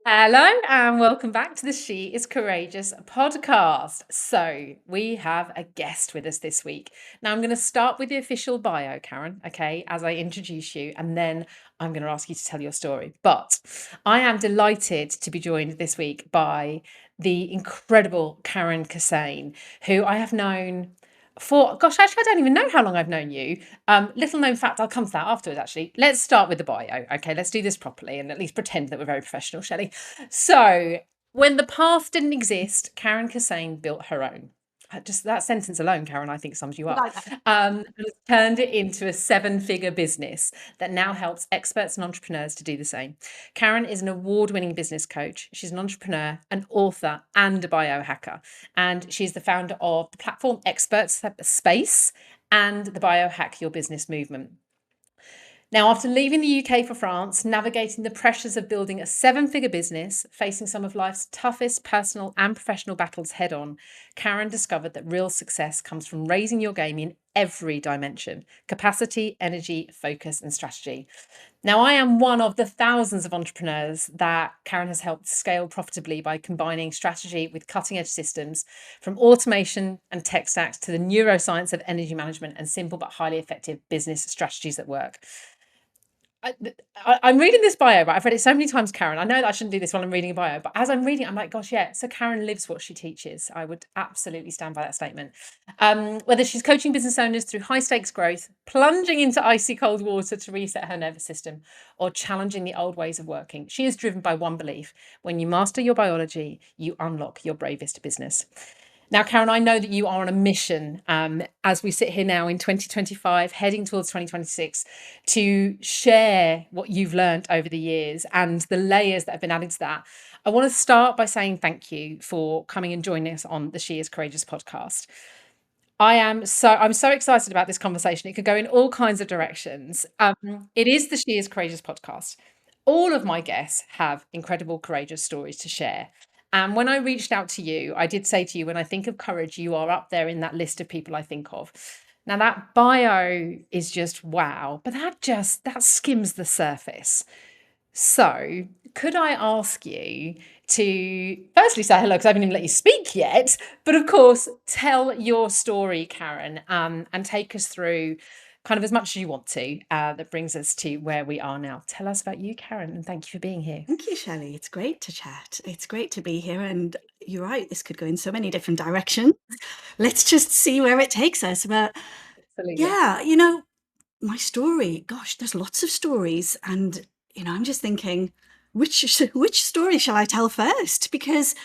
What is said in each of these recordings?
Hello and welcome back to the She is Courageous podcast. So, we have a guest with us this week. Now, I'm going to start with the official bio, Karen, okay, as I introduce you, and then I'm going to ask you to tell your story. But I am delighted to be joined this week by the incredible Karen Kissane, who I have known for, gosh, actually, I don't even know how long I've known you. Little known fact, I'll come to that afterwards, actually. Let's start with the bio. Okay, let's do this properly and at least pretend that we're very professional, Shelley. So, when the path didn't exist, Karen Kissane built her own. Just that sentence alone, Karen, I think sums you up. Like that. And has turned it into a seven-figure business that now helps experts and entrepreneurs to do the same. Karen is an award-winning business coach. She's an entrepreneur, an author, and a biohacker. And she's the founder of the platform ExpertSpace and the Biohack Your Business movement. Now, after leaving the UK for France, navigating the pressures of building a seven-figure business, facing some of life's toughest personal and professional battles head on, Karen discovered that real success comes from raising your game in every dimension: capacity, energy, focus, and strategy. Now, I am one of the thousands of entrepreneurs that Karen has helped scale profitably by combining strategy with cutting edge systems, from automation and tech stacks to the neuroscience of energy management and simple but highly effective business strategies that work. I'm reading this bio, but I've read it so many times, Karen. I know that I shouldn't do this while I'm reading a bio, but as I'm reading it, I'm like, gosh, yeah. So Karen lives what she teaches. I would absolutely stand by that statement. Whether she's coaching business owners through high stakes growth, plunging into icy cold water to reset her nervous system, or challenging the old ways of working, she is driven by one belief: when you master your biology, you unlock your bravest business. Now, Karen, I know that you are on a mission as we sit here now in 2025, heading towards 2026, to share what you've learned over the years and the layers that have been added to that. I want to start by saying thank you for coming and joining us on the She is Courageous podcast. I'm so excited about this conversation. It could go in all kinds of directions. It is the She is Courageous podcast. All of my guests have incredible, courageous stories to share. And when I reached out to you, I did say to you, when I think of courage, you are up there in that list of people I think of. Now that bio is just wow, but that skims the surface. So, could I ask you to firstly say hello, because I haven't even let you speak yet, but of course, tell your story, Karen, and take us through kind of as much as you want to, that brings us to where we are now. Tell us about you, Karen, and thank you for being here. Thank you, Shelley. It's great to chat. It's great to be here. And you're right, this could go in so many different directions. Let's just see where it takes us. But Absolutely. yeah, my story, gosh, there's lots of stories. And, I'm just thinking, which story shall I tell first? Because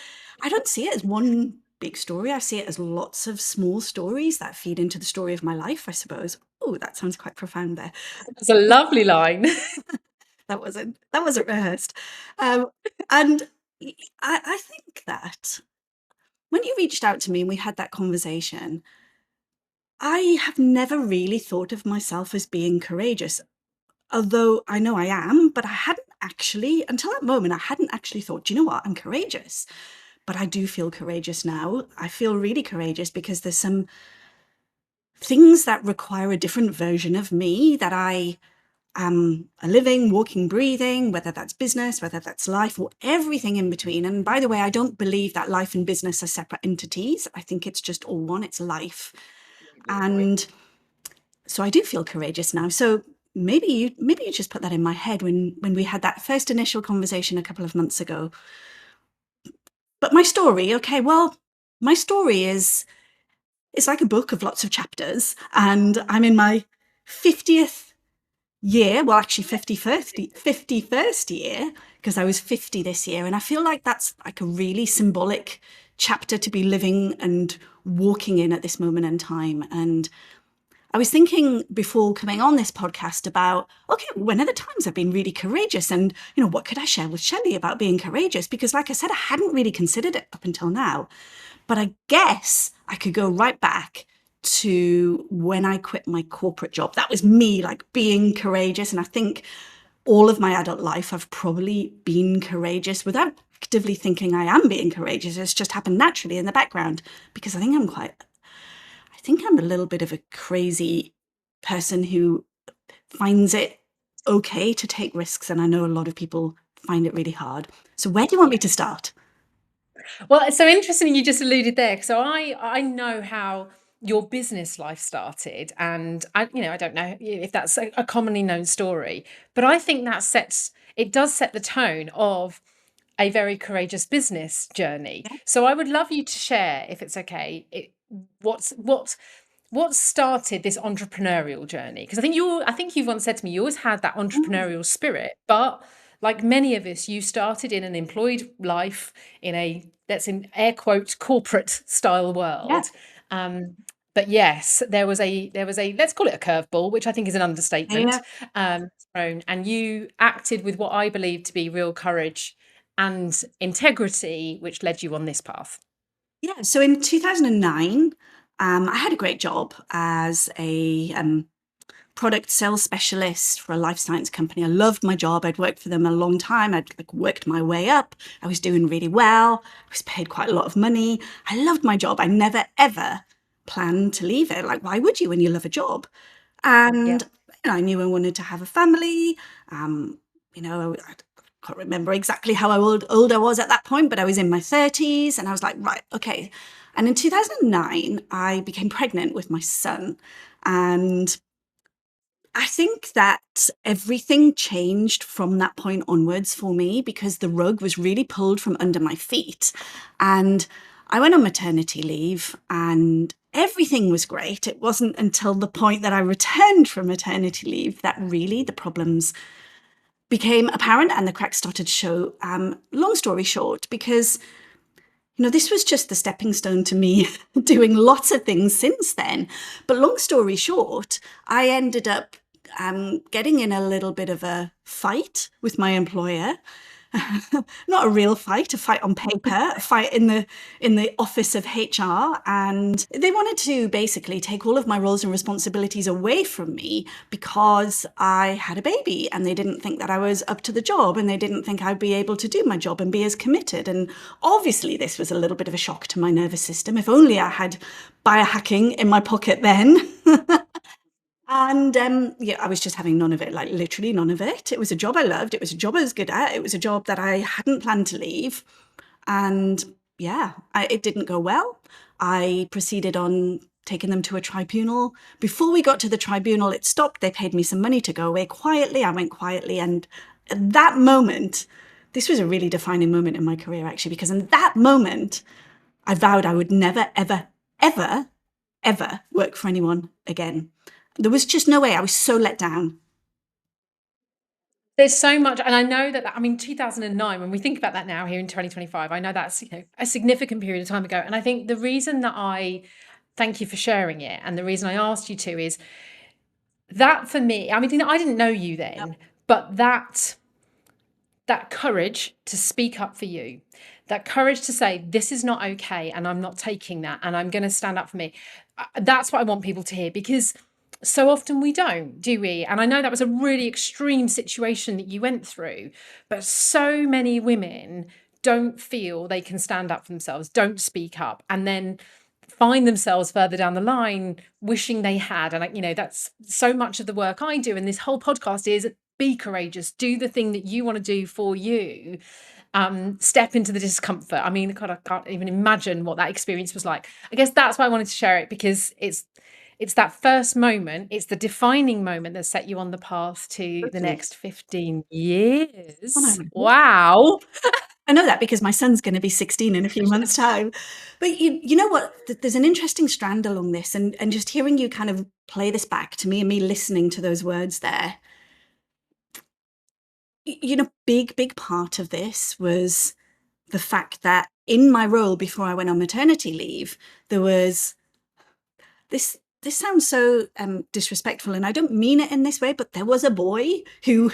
I don't see it as one big story. I see it as lots of small stories that feed into the story of my life, I suppose. Oh, that sounds quite profound there. It's a lovely line. That wasn't rehearsed. And I think that when you reached out to me and we had that conversation, I have never really thought of myself as being courageous, although I know I am, but I hadn't actually, until that moment, I hadn't actually thought, "Do you know what? I'm courageous." But I do feel courageous now. I feel really courageous because there's some things that require a different version of me that I am a living, walking, breathing, whether that's business, whether that's life, or everything in between. And by the way, I don't believe that life and business are separate entities. I think it's just all one, it's life. And so I do feel courageous now. So maybe you just put that in my head when we had that first initial conversation a couple of months ago. But my story, okay, well, my story is it's like a book of lots of chapters, and I'm in my 50th year, well, actually 51st year, because I was 50 this year. And I feel like that's like a really symbolic chapter to be living and walking in at this moment in time. And I was thinking before coming on this podcast about, okay, when are the times I've been really courageous? And, what could I share with Shelley about being courageous? Because like I said, I hadn't really considered it up until now. But I guess I could go right back to when I quit my corporate job. That was me, like, being courageous. And I think all of my adult life, I've probably been courageous without actively thinking I am being courageous. It's just happened naturally in the background because I think I'm a little bit of a crazy person who finds it okay to take risks. And I know a lot of people find it really hard. So where do you want me to start? Well, it's so interesting you just alluded there. So I know how your business life started, and I don't know if that's a commonly known story, but I think it does set the tone of a very courageous business journey. Yeah. So I would love you to share, if it's okay, what's what started this entrepreneurial journey? Because I think you've once said to me you always had that Mm, entrepreneurial spirit, but like many of us, you started in an employed life in a, that's in air quote, corporate style yeah. world. Um, but yes, there was a let's call it a curveball, which I think is an Yeah. understatement. Thrown, and you acted with what I believe to be real courage and integrity, which led you on this path. Yeah. So in 2009, I had a great job as a product sales specialist for a life science company. I loved my job. I'd worked for them a long time. I'd like worked my way up. I was doing really well. I was paid quite a lot of money. I loved my job. I never ever planned to leave it. Like, why would you when you love a job? Yeah. And I knew I wanted to have a family. Um, I can't remember exactly how old I was at that point, but I was in my 30s and I was like, right, okay. And in 2009, I became pregnant with my son. And I think that everything changed from that point onwards for me because the rug was really pulled from under my feet. And I went on maternity leave and everything was great. It wasn't until the point that I returned from maternity leave that really the problems became apparent and the cracks started to show. Long story short, because this was just the stepping stone to me doing lots of things since then. But long story short, I ended up getting in a little bit of a fight with my employer. Not a real fight, a fight on paper, a fight in the office of HR, and they wanted to basically take all of my roles and responsibilities away from me because I had a baby, and they didn't think that I was up to the job, and they didn't think I'd be able to do my job and be as committed. And obviously, this was a little bit of a shock to my nervous system. If only I had biohacking in my pocket then. And yeah, I was just having none of it, like literally none of it. It was a job I loved. It was a job I was good at. It was a job that I hadn't planned to leave. And yeah, it didn't go well. I proceeded on taking them to a tribunal. Before we got to the tribunal, it stopped. They paid me some money to go away quietly. I went quietly. And at that moment, this was a really defining moment in my career, actually, because in that moment, I vowed I would never, ever, ever, ever work for anyone again. There was just no way. I was so let down. There's so much, and I know that, I mean, 2009, when we think about that now here in 2025, I know that's, a significant period of time ago. And I think the reason that I thank you for sharing it, and the reason I asked you to, is that for me, I mean, I didn't know you then, but that courage to speak up for you, that courage to say, this is not okay, and I'm not taking that, and I'm going to stand up for me. That's what I want people to hear, because so often we don't, do we? And I know that was a really extreme situation that you went through, but so many women don't feel they can stand up for themselves, don't speak up, and then find themselves further down the line wishing they had. And that's so much of the work I do, and this whole podcast is be courageous, do the thing that you want to do for you. Step into the discomfort. I mean, God, I can't even imagine what that experience was like. I guess that's why I wanted to share it, because it's that first moment, it's the defining moment that set you on the path to the Totally. next 15 Oh my years. God. Wow. I know that because my son's going to be 16 in a few months' time. But you know what? There's an interesting strand along this, and just hearing you kind of play this back to me and me listening to those words there. Big part of this was the fact that in my role before I went on maternity leave, there was this sounds so disrespectful, and I don't mean it in this way, but there was a boy who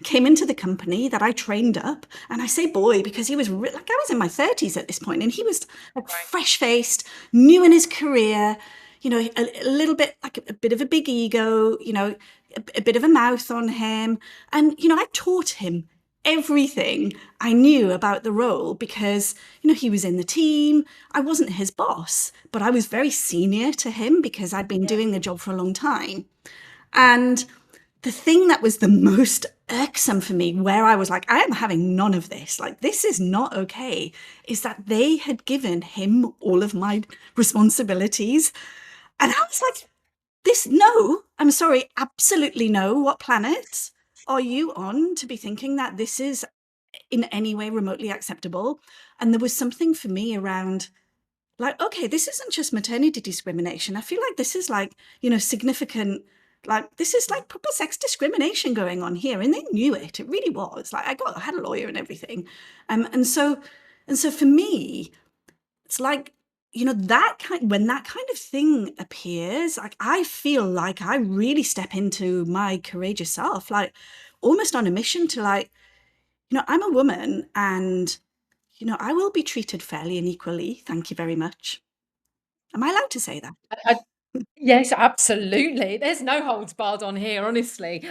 came into the company that I trained up. And I say boy because he was like, I was in my 30s at this point, and he was like Right. fresh-faced, new in his career, a little bit like a bit of a big ego, a bit of a mouth on him. And, I taught him everything I knew about the role because, he was in the team. I wasn't his boss, but I was very senior to him because I'd been Yeah. doing the job for a long time. And the thing that was the most irksome for me, where I was like, I am having none of this. Like, this is not okay, is that they had given him all of my responsibilities. And I was like, no, I'm sorry, absolutely no. What planet are you on to be thinking that this is in any way remotely acceptable? And there was something for me around, like, okay, this isn't just maternity discrimination. I feel like this is like, significant, like, this is like proper sex discrimination going on here. And they knew it. It really was. Like, I had a lawyer and everything. And so for me, it's like, when that kind of thing appears, like, I feel like I really step into my courageous self, like almost on a mission to, like, I'm a woman, and I will be treated fairly and equally. Thank you very much. Am I allowed to say that? I Yes, absolutely. There's no holds barred on here, honestly.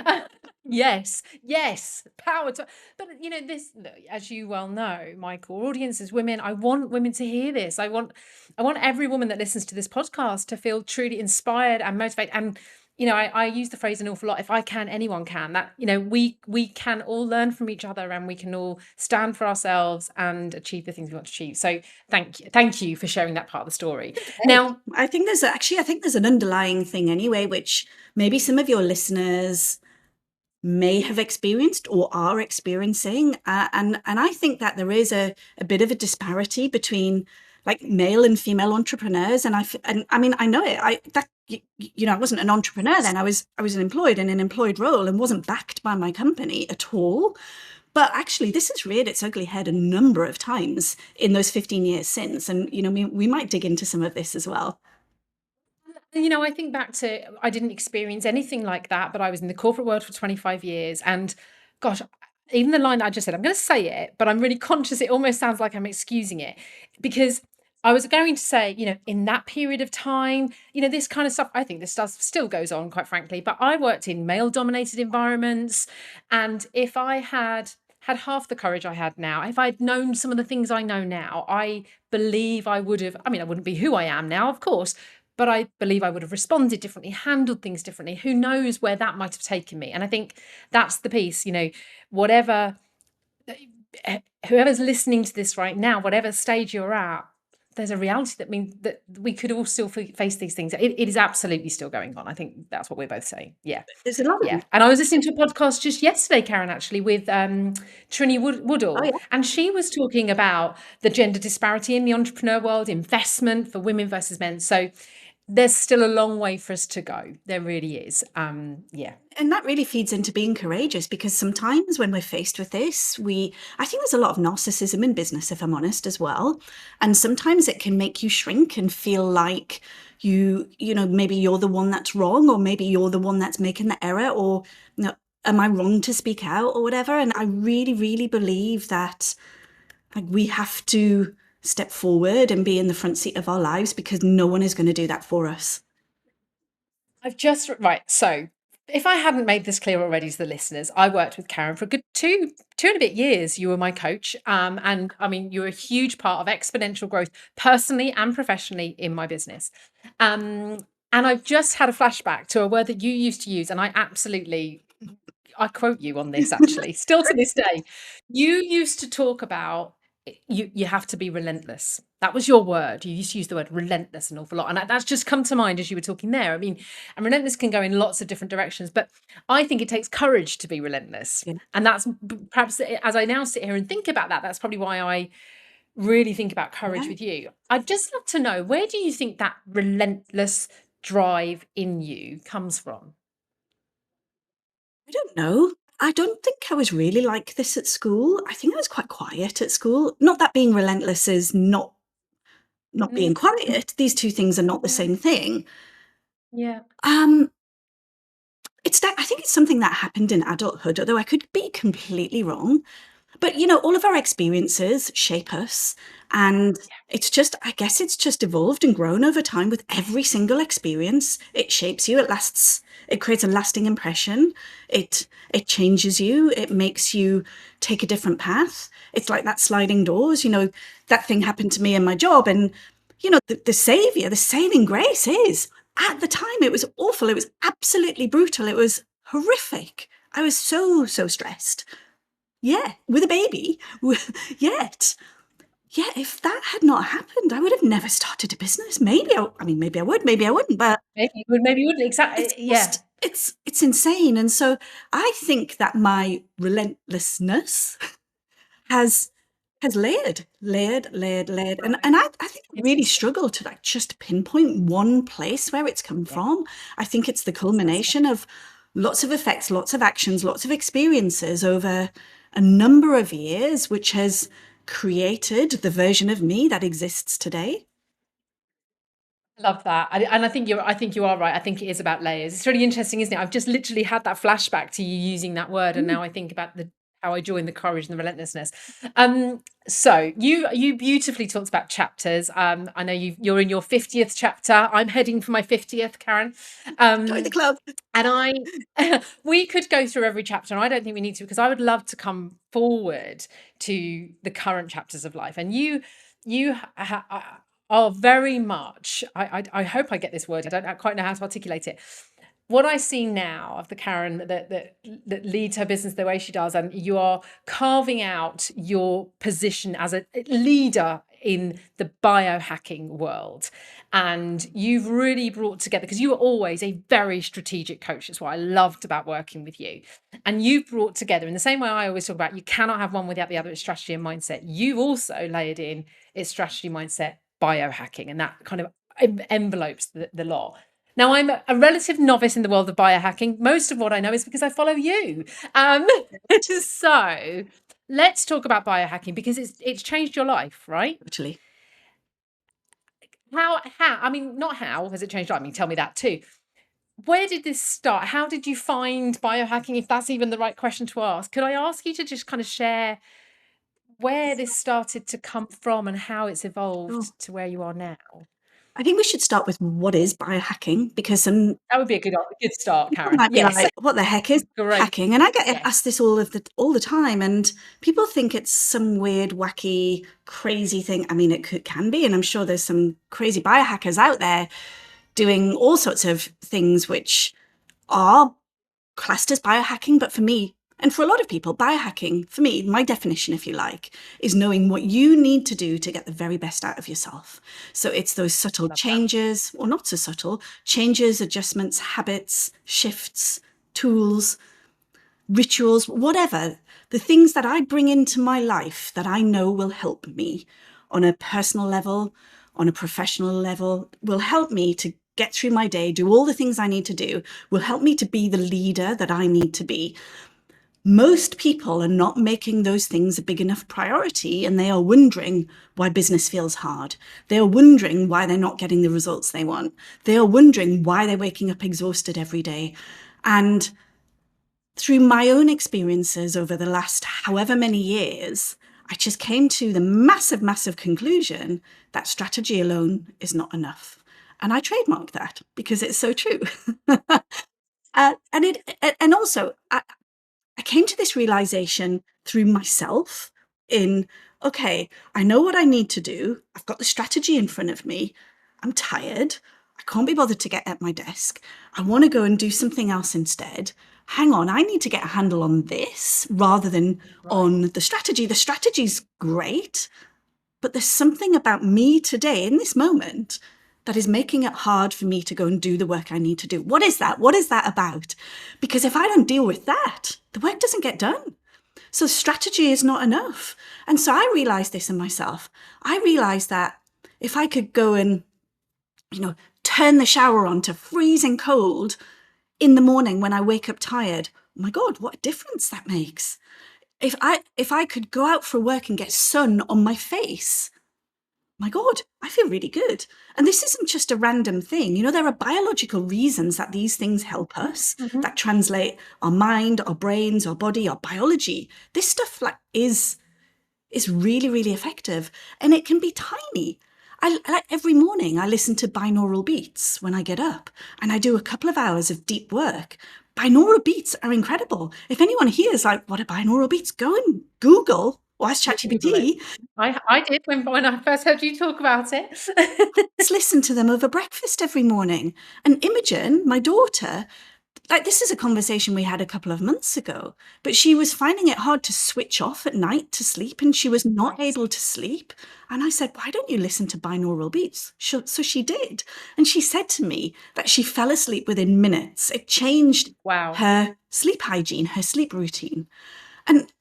Yes, yes, power to. But this, look, as you well know, my core audience is women. I want women to hear this. I want every woman that listens to this podcast to feel truly inspired and motivated. And I use the phrase an awful lot. If I can, anyone can. That we can all learn from each other, and we can all stand for ourselves and achieve the things we want to achieve. So thank you for sharing that part of the story. Now, I think there's an underlying thing anyway, which maybe some of your listeners may have experienced or are experiencing, and I think that there is a bit of a disparity between, like, male and female entrepreneurs, and I mean, I know it. I wasn't an entrepreneur then. I was employed in an employed role and wasn't backed by my company at all. But actually, this has reared its ugly head a number of times in those 15 years since, and we might dig into some of this as well. I think back to, I didn't experience anything like that, but I was in the corporate world for 25 years. And gosh, even the line that I just said, I'm going to say it, but I'm really conscious. It almost sounds like I'm excusing it, because I was going to say, in that period of time, this kind of stuff, I think this stuff still goes on, quite frankly, but I worked in male dominated environments. And if I had half the courage I had now, if I'd known some of the things I know now, I believe I would have, I wouldn't be who I am now, of course, but I believe I would have responded differently, handled things differently. Who knows where that might have taken me? And I think that's the piece, whatever, whoever's listening to this right now, whatever stage you're at, there's a reality that means that we could all still face these things. It is absolutely still going on. I think that's what we're both saying. Yeah. There's a lot of Yeah. And I was listening to a podcast just yesterday, Karen, actually, with Trini Woodall. Oh, yeah. And she was talking about the gender disparity in the entrepreneur world, investment for women versus men. So there's still a long way for us to go. There really is. Yeah. And that really feeds into being courageous, because sometimes when we're faced with this, I think there's a lot of narcissism in business, if I'm honest, as well. And sometimes it can make you shrink and feel like maybe you're the one that's wrong, or maybe you're the one that's making the error, or, am I wrong to speak out or whatever? And I really, really believe that, like, we have to step forward and be in the front seat of our lives, because no one is going to do that for us. Right. So if I hadn't made this clear already to the listeners, I worked with Karen for a good two and a bit years. You were my coach. And you're a huge part of exponential growth personally and professionally in my business. And I've just had a flashback to a word that you used to use. And I quote you on this, actually, still to this day. You used to talk about, you have to be relentless. That was your word. You used to use the word relentless an awful lot. And that's just come to mind as you were talking there. And relentless can go in lots of different directions, but I think it takes courage to be relentless. Yeah. And that's perhaps, as I now sit here and think about that, that's probably why I really think about courage with you. I'd just love to know, where do you think that relentless drive in you comes from? I don't know. I don't think I was really like this at school. I think I was quite quiet at school. Not that being relentless is not being quiet. These two things are not the same thing. Yeah. I think it's something that happened in adulthood, although I could be completely wrong. But, all of our experiences shape us. And I guess it's just evolved and grown over time with every single experience. It shapes you. It creates a lasting impression. It changes you. It makes you take a different path. It's like that sliding doors. That thing happened to me in my job. And, the saving grace is, at the time, it was awful. It was absolutely brutal. It was horrific. I was so stressed. Yeah, with a baby. Yet, yeah, if that had not happened, I would have never started a business. Maybe I mean, maybe I would, maybe I wouldn't, but Maybe you wouldn't. Exactly. it's Yeah. just, it's insane. And so I think that my relentlessness has layered. And Right. I think I really Interesting. struggle to like just pinpoint one place where it's come Yeah. from. I think it's the That's culmination of lots of effects, lots of actions, lots of experiences over a number of years, which has created the version of me that exists today. Love that. And I think you are right. I think it is about layers. It's really interesting, isn't it? I've just literally had that flashback to you using that word, and Mm, now I think about the how I joined the courage and the relentlessness. So you beautifully talked about chapters. I know you're in your 50th chapter. I'm heading for my 50th, Karen. join the Um, club. and we could go through every chapter, and I don't think we need to, because I would love to come forward to the current chapters of life. And are very much, I hope I get this word, I don't quite know how to articulate it. What I see now of the Karen that leads her business the way she does, and you are carving out your position as a leader in the biohacking world. And you've really brought together, because you were always a very strategic coach. That's what I loved about working with you. And you've brought together, in the same way I always talk about, you cannot have one without the other, it's strategy and mindset. You've also layered in it's strategy, mindset, biohacking, and that kind of envelopes the lot. Now, I'm a relative novice in the world of biohacking. Most of what I know is because I follow you. Um, so let's talk about biohacking, because it's changed your life, right? Totally. I mean, not how has it changed your life? I mean, tell me that too. Where did this start? How did you find biohacking, if that's even the right question to ask? Could I ask you to just kind of share where this started to come from and how it's Sure. evolved to where you are now? I think we should start with what is biohacking, because some That would be a good start, people Karen. might be Yes. like, what the heck is Great. hacking? And I get Yeah. asked this all the time, and people think it's some weird, wacky, crazy thing. I mean, can be, and I'm sure there's some crazy biohackers out there doing all sorts of things which are classed as biohacking. But for me, and for a lot of people, biohacking, for me, my definition, if you like, is knowing what you need to do to get the very best out of yourself. So it's those subtle Love that. changes, or not so subtle, changes, adjustments, habits, shifts, tools, rituals, whatever, the things that I bring into my life that I know will help me on a personal level, on a professional level, will help me to get through my day, do all the things I need to do, will help me to be the leader that I need to be. Most people are not making those things a big enough priority, and they are wondering why business feels hard. They are wondering why they're not getting the results they want. They are wondering why they're waking up exhausted every day. And through my own experiences over the last however many years, I just came to the massive conclusion that strategy alone is not enough. And I trademarked that because it's so true. And also, I came to this realization through myself in, okay, I know what I need to do. I've got the strategy in front of me. I'm tired. I can't be bothered to get at my desk. I want to go and do something else instead. Hang on, I need to get a handle on this rather than Right. on the strategy. The strategy's great, but there's something about me today in this moment that is making it hard for me to go and do the work I need to do. What is that? What is that about? Because if I don't deal with that, the work doesn't get done. So strategy is not enough. And so I realized this in myself. I realized that if I could go and, turn the shower on to freezing cold in the morning when I wake up tired, oh my God, what a difference that makes. If I could go out for work and get sun on my face, my God, I feel really good. And this isn't just a random thing. There are biological reasons that these things help us, Mhm. that translate our mind, our brains, our body, our biology. This stuff is really effective, and it can be tiny. I like every morning I listen to binaural beats when I get up, and I do a couple of hours of deep work. Binaural beats are incredible. If anyone here is like, what are binaural beats? Go and Google or ask Google it. ChatGPT. I did when I first heard you talk about it. Just listen to them over breakfast every morning. And Imogen, my daughter, like, this is a conversation we had a couple of months ago, but she was finding it hard to switch off at night to sleep, and she was not Right. able to sleep. And I said, why don't you listen to binaural beats? So she did. And she said to me that she fell asleep within minutes. It changed Wow. her sleep hygiene, her sleep routine. And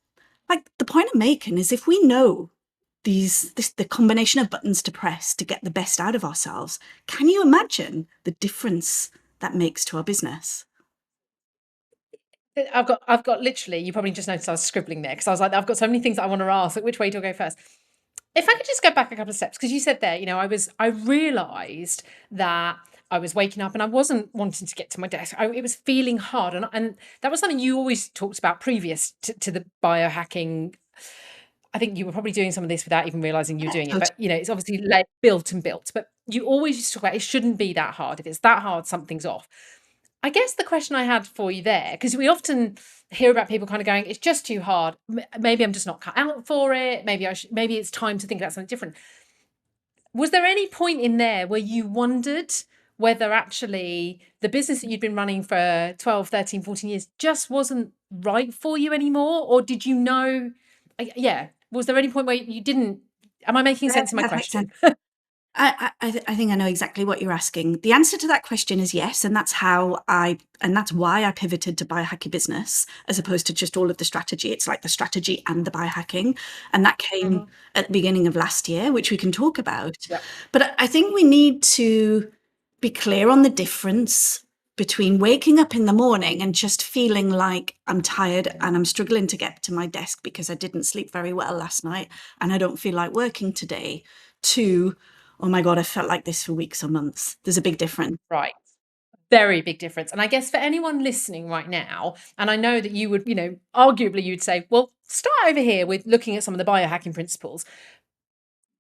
like, the point I'm making is, if we know the combination of buttons to press to get the best out of ourselves, can you imagine the difference that makes to our business? I've got literally, you probably just noticed I was scribbling there because I was like, I've got so many things that I want to ask. Like, which way do I go first? If I could just go back a couple of steps, because you said there, I realized that I was waking up and I wasn't wanting to get to my desk. It was feeling hard. And that was something you always talked about previous to the biohacking. I think you were probably doing some of this without even realizing you were Yeah, doing it. totally. But, it's obviously built and built. But you always used to talk about it shouldn't be that hard. If it's that hard, something's off. I guess the question I had for you there, because we often hear about people kind of going, it's just too hard. Maybe I'm just not cut out for it. Maybe it's time to think about something different. Was there any point in there where you wondered whether actually the business that you'd been running for 12, 13, 14 years just wasn't right for you anymore? Or did you know? Yeah. Was there any point where you didn't? Am I making Yeah, sense of my perfect sense. question? I think I know exactly what you're asking. The answer to that question is yes, and that's why I pivoted to Biohack Your Business as opposed to just all of the strategy. It's like the strategy and the biohacking, and that came Mhm. at the beginning of last year, which we can talk about. Yeah. But I think we need to be clear on the difference between waking up in the morning and just feeling like I'm tired and I'm struggling to get to my desk because I didn't sleep very well last night and I don't feel like working today, to, oh my God, I felt like this for weeks or months. There's a big difference. Right. Very big difference. And I guess for anyone listening right now, and I know that you would, arguably you would say, well, start over here with looking at some of the biohacking principles.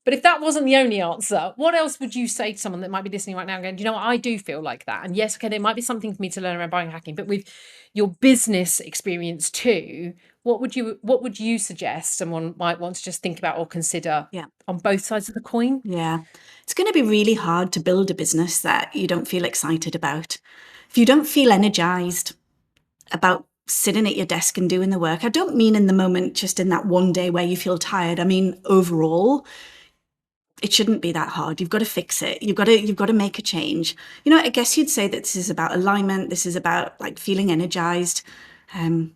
But if that wasn't the only answer, what else would you say to someone that might be listening right now and going, what, I do feel like that. And yes, okay, there might be something for me to learn around biohacking, but with your business experience too, what would you suggest someone might want to just think about or consider Yeah. on both sides of the coin? Yeah. It's going to be really hard to build a business that you don't feel excited about. If you don't feel energized about sitting at your desk and doing the work, I don't mean in the moment, just in that one day where you feel tired. I mean, overall, it shouldn't be that hard. You've got to fix it. You've got to make a change. I guess you'd say that this is about alignment. This is about like feeling energized. Um,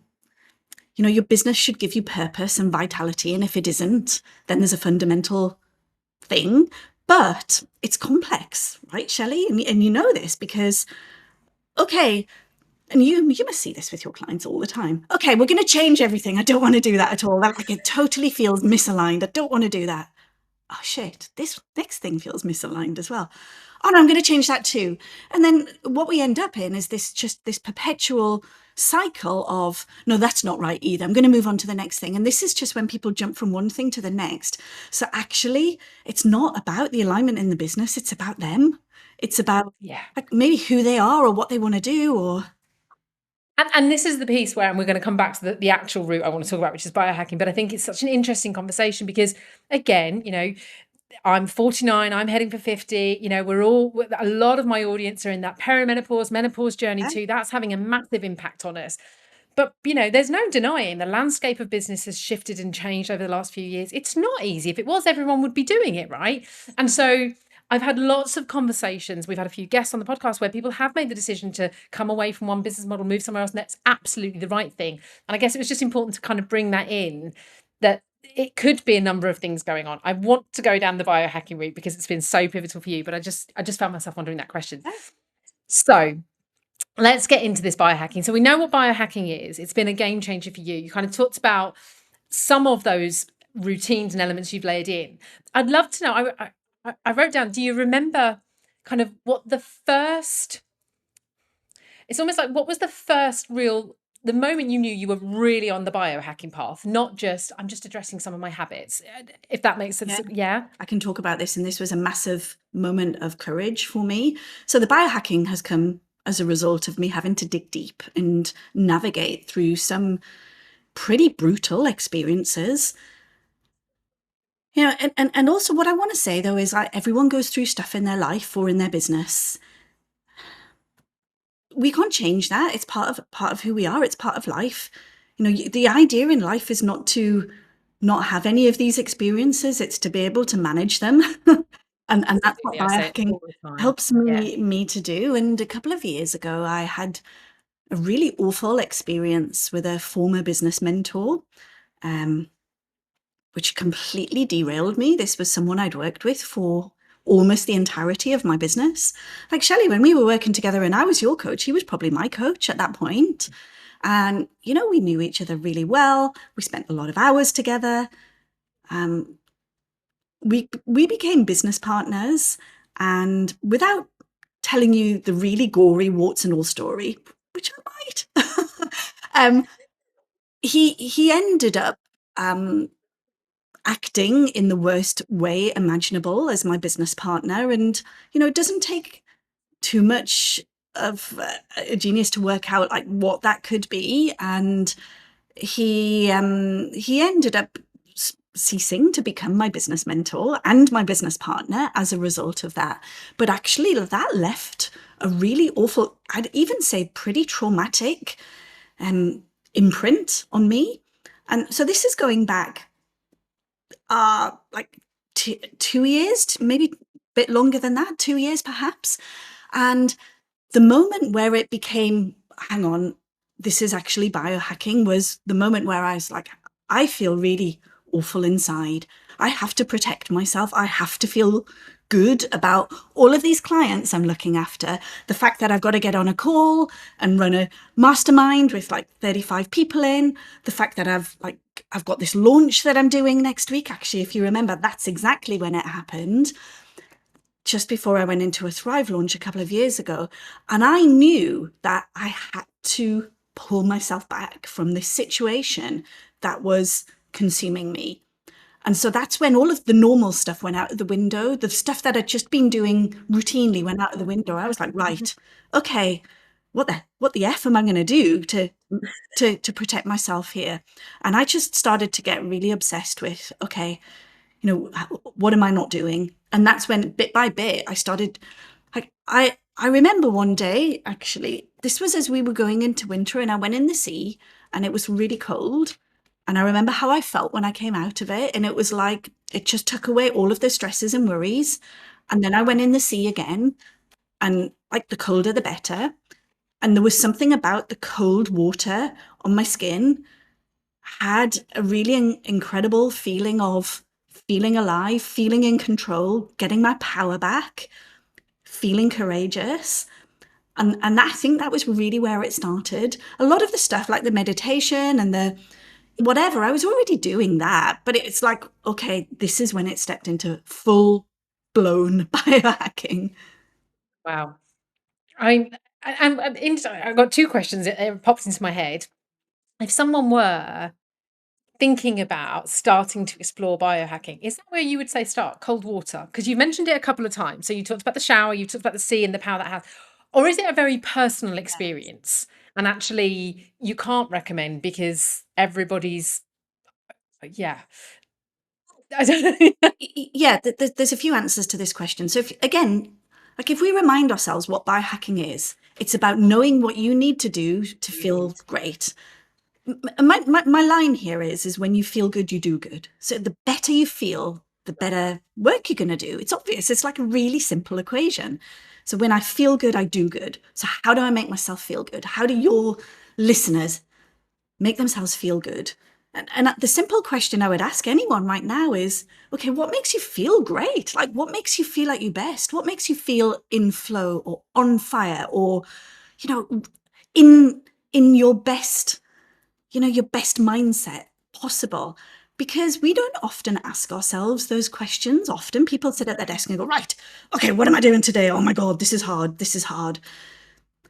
your business should give you purpose and vitality. And if it isn't, then there's a fundamental thing. But it's complex, right, Shelley? And you know this because, okay, and you must see this with your clients all the time. Okay, we're going to change everything. I don't want to do that at all. Like, it totally feels misaligned. I don't want to do that. Oh shit, this next thing feels misaligned as well. Oh no, I'm going to change that too. And then what we end up in is this perpetual cycle of, no, that's not right either. I'm going to move on to the next thing. And this is just when people jump from one thing to the next. So actually, it's not about the alignment in the business. It's about them. It's about Yeah. like maybe who they are or what they want to do or. And this is the piece where, and we're going to come back to the actual route I want to talk about, which is biohacking. But I think it's such an interesting conversation because, again, I'm 49, I'm heading for 50. A lot of my audience are in that perimenopause, menopause journey too. That's having a massive impact on us. But, there's no denying the landscape of business has shifted and changed over the last few years. It's not easy. If it was, everyone would be doing it, right? And so I've had lots of conversations. We've had a few guests on the podcast where people have made the decision to come away from one business model, move somewhere else, and that's absolutely the right thing. And I guess it was just important to kind of bring that in, that it could be a number of things going on. I want to go down the biohacking route because it's been so pivotal for you, but I just found myself wondering that question. So let's get into this biohacking. So we know what biohacking is. It's been a game changer for you. You kind of talked about some of those routines and elements you've layered in. I'd love to know. I wrote down, do you remember kind of what the first, it's almost like, what was the moment you knew you were really on the biohacking path, not just, I'm just addressing some of my habits, if that makes sense. Yeah. I can talk about this, and this was a massive moment of courage for me. So the biohacking has come as a result of me having to dig deep and navigate through some pretty brutal experiences. And also what I want to say though is, like, everyone goes through stuff in their life or in their business. we can't change that. It's part of who we are. It's part of life. The idea in life is not to not have any of these experiences. It's to be able to manage them. And that's what Absolutely, I say it biohacking all the time. helps Yeah. me to do. And a couple of years ago, I had a really awful experience with a former business mentor, which completely derailed me. This was someone I'd worked with for almost the entirety of my business. Like Shelley, when we were working together and I was your coach, he was probably my coach at that point. And, we knew each other really well. We spent a lot of hours together. We became business partners. And without telling you the really gory warts and all story, which I might, he ended up acting in the worst way imaginable as my business partner. And, it doesn't take too much of a genius to work out like what that could be. And he ended up ceasing to become my business mentor and my business partner as a result of that. But actually that left a really awful, I'd even say pretty traumatic imprint on me. And so this is going back like 2 years, maybe a bit longer than that, 2 years perhaps. And the moment where it became, hang on, this is actually biohacking, was the moment where I was like, I feel really awful inside. I have to protect myself. I have to feel good about all of these clients I'm looking after. The fact that I've got to get on a call and run a mastermind with like 35 people in. The fact that I've got this launch that I'm doing next week. Actually, if you remember, that's exactly when it happened. Just before I went into a Thrive launch a couple of years ago. And I knew that I had to pull myself back from this situation that was consuming me. And so that's when all of the normal stuff went out of the window. The stuff that I'd just been doing routinely went out of the window. I was like, right, okay, what the F am I going to do to protect myself here? And I just started to get really obsessed with, okay, what am I not doing? And that's when bit by bit I started, I remember one day, actually, this was as we were going into winter, and I went in the sea and it was really cold. And I remember how I felt when I came out of it. And it was like, it just took away all of the stresses and worries. And then I went in the sea again, and like the colder, the better. And there was something about the cold water on my skin had a really incredible feeling of feeling alive, feeling in control, getting my power back, feeling courageous. And I think that was really where it started. A lot of the stuff like the meditation and the whatever, I was already doing that, but it's like, okay, this is when it stepped into full blown biohacking. Wow. I've got two questions. It popped into my head. If someone were thinking about starting to explore biohacking, is that where you would say start? Cold water? Because you mentioned it a couple of times. So you talked about the shower, you talked about the sea and the power that has. Or is it a very personal experience? And actually, you can't recommend because everybody's, yeah. I don't know. Yeah, there's a few answers to this question. So if we remind ourselves what biohacking is, it's about knowing what you need to do to feel great. My line here is when you feel good, you do good. So the better you feel, the better work you're going to do. It's obvious. It's like a really simple equation. So when I feel good, I do good. So how do I make myself feel good? How do your listeners make themselves feel good? And the simple question I would ask anyone right now is, okay, what makes you feel great? Like, what makes you feel like your best? What makes you feel in flow or on fire or, in your best, your best mindset possible? Because we don't often ask ourselves those questions. Often people sit at their desk and go, right, okay, what am I doing today? Oh my God, this is hard. This is hard.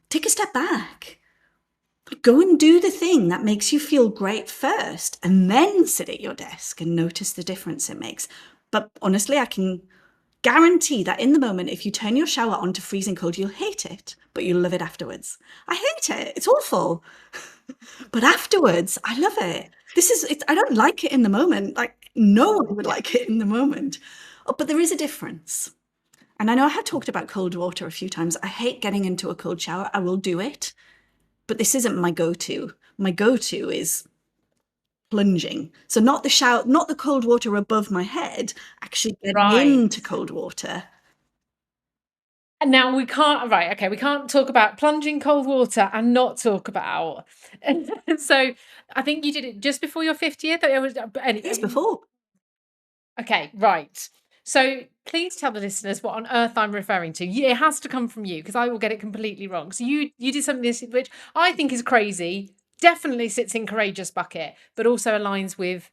Take a step back. Go and do the thing that makes you feel great first, and then sit at your desk and notice the difference it makes. But honestly, I can guarantee that in the moment, if you turn your shower on to freezing cold, you'll hate it, but you'll love it afterwards. I hate it. It's awful. But afterwards, I love it. I don't like it in the moment. Like no one would like it in the moment. Oh, but there is a difference. And I know I have talked about cold water a few times. I hate getting into a cold shower. I will do it, but this isn't my go-to. My go-to is plunging. So not the shower, not the cold water above my head, actually getting Right. into cold water. And now we can't, right, okay, we can't talk about plunging cold water and not talk about. So I think you did it just before your 50th. It was, It's before. okay, right. So please tell the listeners what on earth I'm referring to. It has to come from you because I will get it completely wrong. So you did something which I think is crazy, definitely sits in courageous bucket, but also aligns with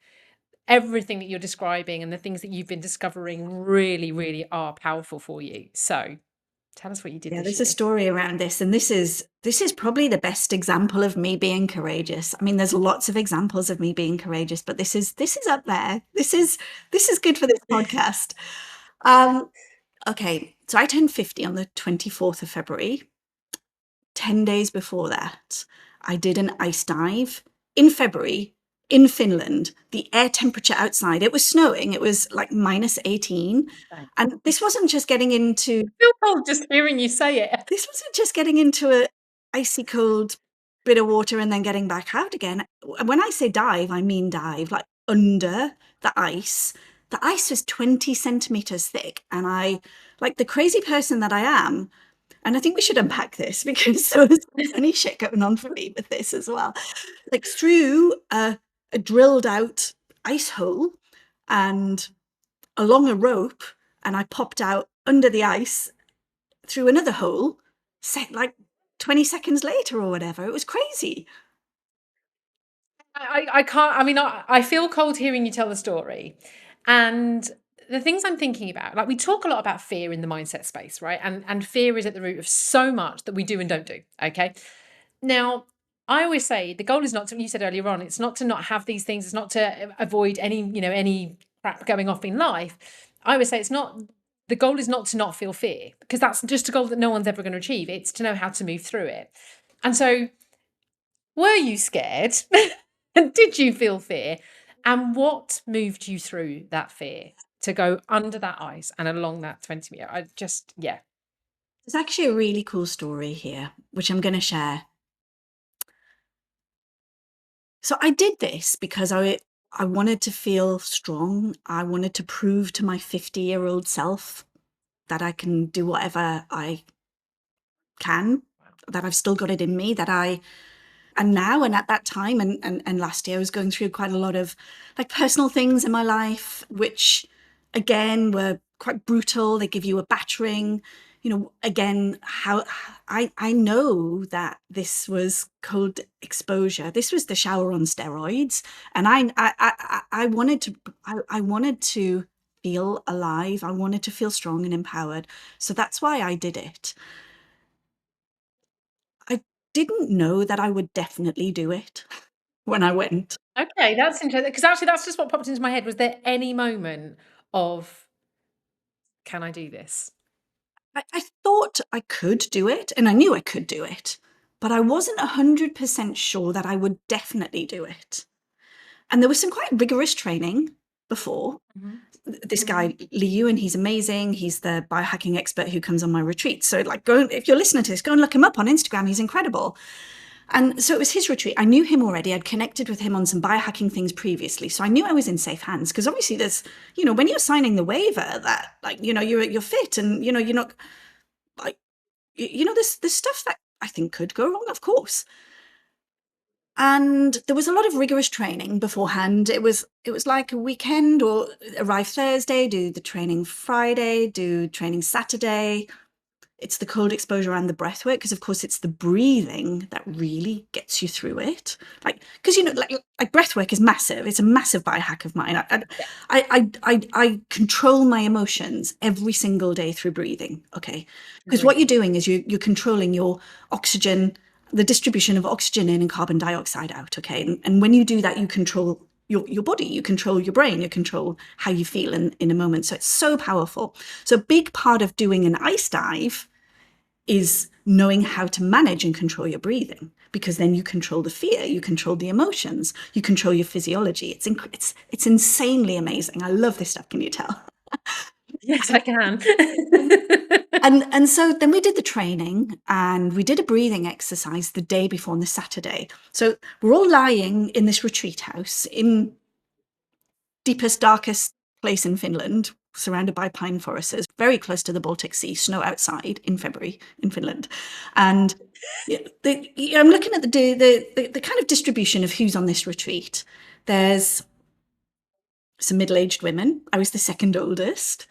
everything that you're describing, and the things that you've been discovering really, really are powerful for you. So tell us what you did Yeah, this there's a year. story around this, and this is probably the best example of me being courageous. I mean, there's lots of examples of me being courageous, but this is up there. This is good for this podcast. Okay, so I turned 50 on the 24th of February. 10 days before that, I did an ice dive in February in Finland. The air temperature outside, it was snowing. It was like -18. Thanks. And this wasn't just getting into I feel cold just hearing you say it. This wasn't just getting into a icy cold bit of water and then getting back out again. When I say dive, I mean dive, like under the ice. The ice was 20 centimeters thick. And I, like the crazy person that I am, and I think we should unpack this because there was funny shit going on for me with this as well. Like through a drilled out ice hole and along a rope, and I popped out under the ice through another hole, set like 20 seconds later or whatever. It was crazy. I can't, I mean, I feel cold hearing you tell the story. And the things I'm thinking about, like we talk a lot about fear in the mindset space, right? And fear is at the root of so much that we do and don't do. Okay. Now, I always say the goal is not to, you said earlier on, it's not to not have these things, it's not to avoid any, any crap going off in life. I always say the goal is not to not feel fear, because that's just a goal that no one's ever going to achieve. It's to know how to move through it. And so, were you scared? And did you feel fear? And what moved you through that fear to go under that ice and along that 20 meter? Yeah. There's actually a really cool story here, which I'm going to share. So I did this because I wanted to feel strong. I wanted to prove to my 50-year-old self that I can do whatever I can, that I've still got it in me, and now and at that time and last year I was going through quite a lot of like personal things in my life, which again were quite brutal. They give you a battering, again, how I know that this was cold exposure. This was the shower on steroids. And I wanted to feel alive. I wanted to feel strong and empowered. So that's why I did it. I didn't know that I would definitely do it when I went. Okay, that's interesting. Because actually, that's just what popped into my head. Was there any moment of, can I do this? I thought I could do it, and I knew I could do it, but I wasn't 100% sure that I would definitely do it. And there was some quite rigorous training before. This guy, Liu, and he's amazing. He's the biohacking expert who comes on my retreat. So like, if you're listening to this, go and look him up on Instagram. He's incredible. And so it was his retreat. I knew him already. I'd connected with him on some biohacking things previously. So I knew I was in safe hands, because obviously there's, when you're signing the waiver that like, you're fit and, you're not like, there's stuff that I think could go wrong, of course. And there was a lot of rigorous training beforehand. It was like a weekend, or arrive Thursday, do the training Friday, do training Saturday. It's the cold exposure and the breath work, because of course it's the breathing that really gets you through it. Like, because like breath work is massive. It's a massive biohack of mine. I control my emotions every single day through breathing. Okay, because what you're doing is you're controlling your oxygen, the distribution of oxygen in and carbon dioxide out. Okay, and when you do that, you control your body, you control your brain, you control how you feel in a moment. So it's so powerful. So a big part of doing an ice dive is knowing how to manage and control your breathing, because then you control the fear, you control the emotions, you control your physiology. It's insanely amazing. I love this stuff. Can you tell? Yes, I can. And so then we did the training and we did a breathing exercise the day before on the Saturday. So we're all lying in this retreat house in deepest, darkest place in Finland, surrounded by pine forests, very close to the Baltic Sea, snow outside in February in Finland. And I'm looking at the kind of distribution of who's on this retreat. There's some middle-aged women. I was the second oldest.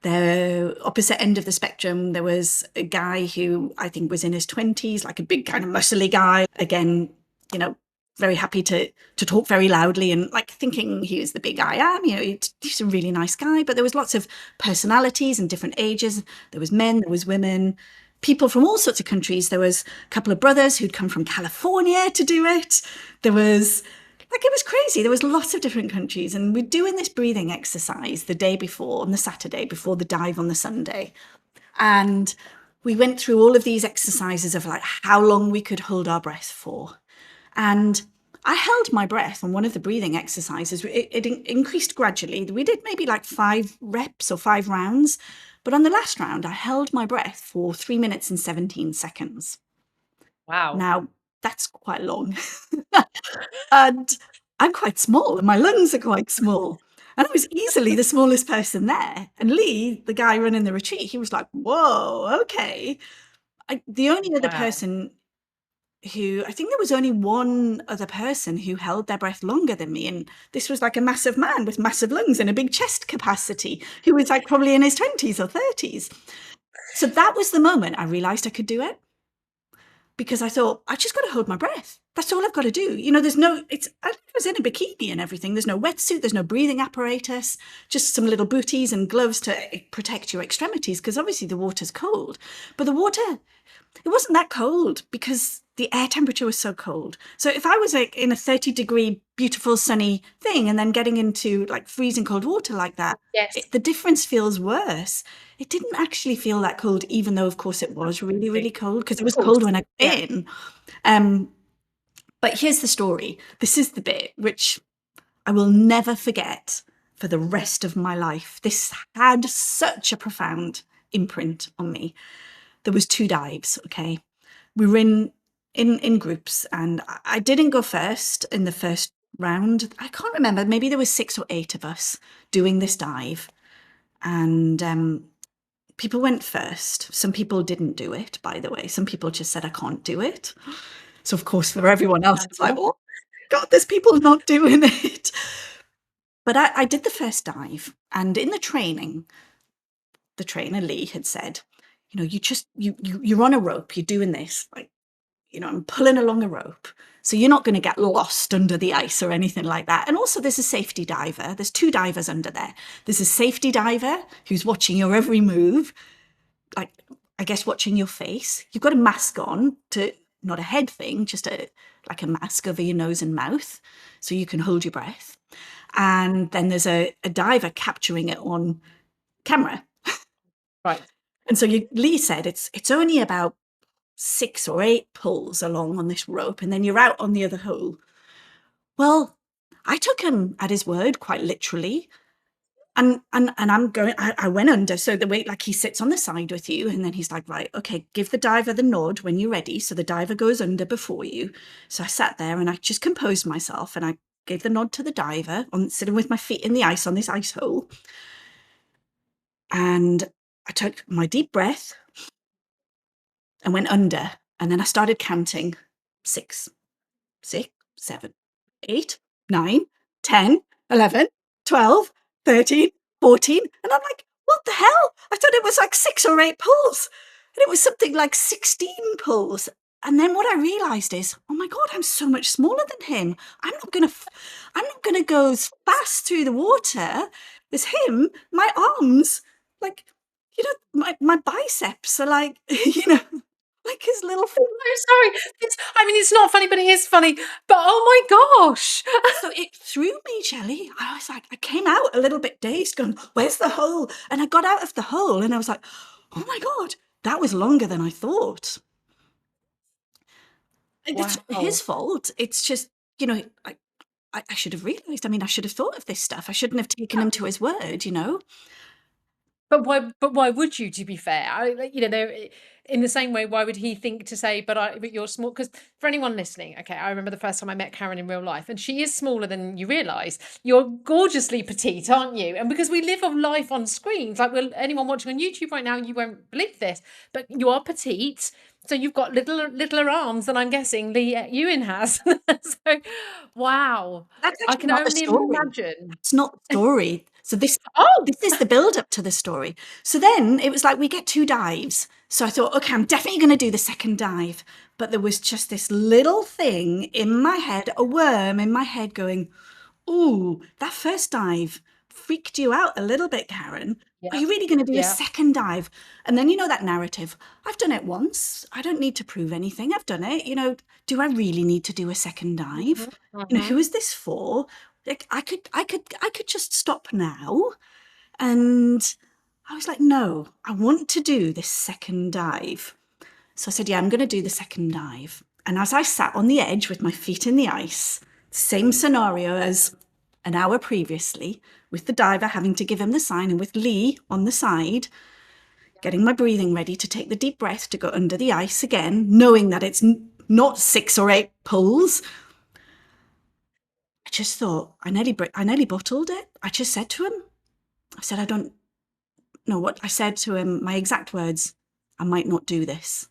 The opposite end of the spectrum, there was a guy who I think was in his 20s, like a big kind of muscly guy. Again, you know, very happy to talk very loudly and like thinking he was the big I am. You know, he's a really nice guy. But there was lots of personalities and different ages. There was men, there was women, people from all sorts of countries. There was a couple of brothers who'd come from California to do it. There was like, it was crazy. There was lots of different countries, and we're doing this breathing exercise the day before, on the Saturday, before the dive on the Sunday. And we went through all of these exercises of like how long we could hold our breath for. And I held my breath on one of the breathing exercises. It increased gradually. We did maybe like 5 reps or 5 rounds. But on the last round, I held my breath for 3 minutes and 17 seconds. Wow. Now, that's quite long. And I'm quite small and my lungs are quite small. And I was easily the smallest person there. And Lee, the guy running the retreat, he was like, whoa, okay. The only other person who, I think there was only one other person who held their breath longer than me. And this was like a massive man with massive lungs and a big chest capacity who was like probably in his 20s or 30s. So that was the moment I realized I could do it. Because I thought, I just got to hold my breath. That's all I've got to do. You know, I was in a bikini and everything. There's no wetsuit, there's no breathing apparatus, just some little booties and gloves to protect your extremities, because obviously the water's cold. But the water, it wasn't that cold because the air temperature was so cold. So if I was like in a 30-degree, beautiful, sunny thing and then getting into like freezing cold water like that, Yes. the difference feels worse. It didn't actually feel that cold, even though, of course, it was really, really cold because it was cold when I got in. But here's the story. This is the bit which I will never forget for the rest of my life. This had such a profound imprint on me. There was 2 dives, okay? We were in groups, and I didn't go first in the first round. I can't remember. Maybe there was 6 or 8 of us doing this dive. And people went first. Some people didn't do it, by the way. Some people just said, I can't do it. So, of course, for everyone else, it's like, oh, God, there's people not doing it. But I did the first dive. And in the training, the trainer, Lee, had said, you know, you're on a rope, you're doing this. Like, you know, I'm pulling along a rope. So you're not going to get lost under the ice or anything like that. And also there's a safety diver. There's 2 divers under there. There's a safety diver who's watching your every move, like, I guess, watching your face. You've got a mask on, not a head thing, just like a mask over your nose and mouth so you can hold your breath. And then there's a diver capturing it on camera. Right. And so Lee said it's only about 6 or 8 pulls along on this rope, and then you're out on the other hole. Well, I took him at his word quite literally. And I went under. So the way, like, he sits on the side with you, and then he's like, right, okay, give the diver the nod when you're ready. So the diver goes under before you. So I sat there and I just composed myself and I gave the nod to the diver on sitting with my feet in the ice on this ice hole. And I took my deep breath and went under. And then I started counting 6, 7, 8, 9, 10, 11, 12, 13, 14. And I'm like, what the hell? I thought it was like 6 or 8 pulls. And it was something like 16 pulls. And then what I realized is, oh my God, I'm so much smaller than him. I'm not gonna go as fast through the water as him. My arms, like, you know, my biceps are like, you know, like his little. I'm sorry. It's not funny, but it is funny. But oh my gosh. So it threw me, Shelley. I was like, I came out a little bit dazed, going, where's the hole? And I got out of the hole and I was like, oh my God, that was longer than I thought. It's Wow. his fault. It's just, you know, I should have realized. I mean, I should have thought of this stuff. I shouldn't have taken him to his word, you know. But why would you, to be fair? In the same way, why would he think to say, but you're small? Because for anyone listening, okay, I remember the first time I met Karen in real life, and she is smaller than you realise. You're gorgeously petite, aren't you? And because we live on life on screens, like anyone watching on YouTube right now, you won't believe this, but you are petite. So you've got littler arms than I'm guessing Lee Ewan has. So, wow. That's I actually can not the only story. imagine. That's not the story. So Oh, this is the build up to the story. So then it was like we get 2 dives. So I thought, okay, I'm definitely going to do the second dive. But there was just this little thing in my head, a worm in my head going, ooh, that first dive freaked you out a little bit, Karen. Are yeah, you really going to do a yeah. second dive? And then you know that narrative. I've done it once. I don't need to prove anything. I've done it. Do I really need to do a second dive? Mhm, mhm. Who is this for? Like I could just stop now. And I was like, no, I want to do this second dive. So I said, yeah, I'm going to do the second dive. And as I sat on the edge with my feet in the ice, same scenario as an hour previously, with the diver having to give him the sign and with Lee on the side, getting my breathing ready to take the deep breath to go under the ice again, knowing that it's not 6 or 8 pulls. I just thought, I nearly bottled it. I just said to him, I said, I don't know what I said to him, my exact words, I might not do this.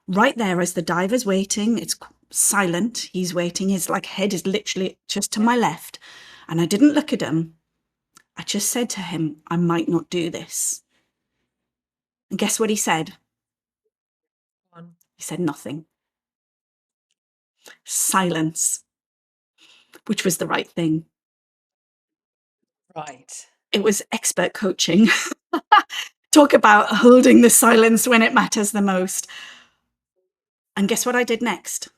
Right there, as the diver's waiting, it's silent. He's waiting. His head is literally just to Yeah. my left. And I didn't look at him. I just said to him, I might not do this. And guess what he said? One. He said nothing. Silence, which was the right thing. Right. It was expert coaching. Talk about holding the silence when it matters the most. And guess what I did next?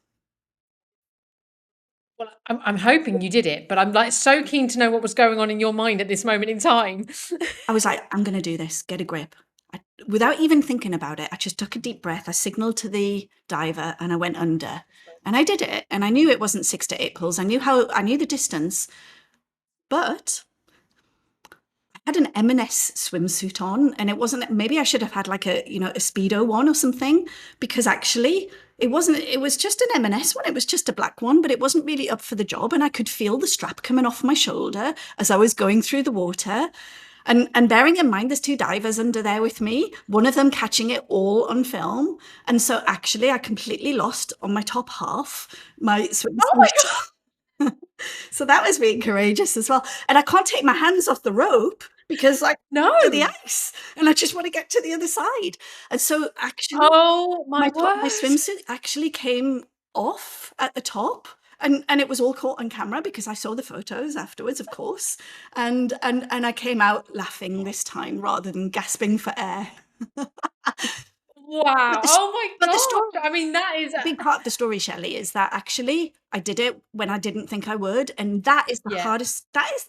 Well, I'm hoping you did it, but I'm like so keen to know what was going on in your mind at this moment in time. I was like, I'm going to do this. Get a grip. Without even thinking about it, I just took a deep breath. I signaled to the diver and I went under. And I did it. And I knew it wasn't 6 to 8 pulls. I knew the distance, but I had an M&S swimsuit on, and it wasn't. Maybe I should have had a Speedo one or something, because actually it wasn't. It was just an M&S one. It was just a black one, but it wasn't really up for the job. And I could feel the strap coming off my shoulder as I was going through the water. And bearing in mind, there's 2 divers under there with me, one of them catching it all on film. And so actually, I completely lost on my top half my Oh my swimsuit. God. So that was being courageous as well. And I can't take my hands off the rope because to the No. ice, and I just want to get to the other side. And so actually, Oh my my word. swimsuit actually came off at the top. And it was all caught on camera because I saw the photos afterwards, of course. And I came out laughing this time rather than gasping for air. Wow. But the, Oh my but the story, gosh. I mean, that is a big part of the story, Shelley, is that actually I did it when I didn't think I would, and that is the yeah. hardest.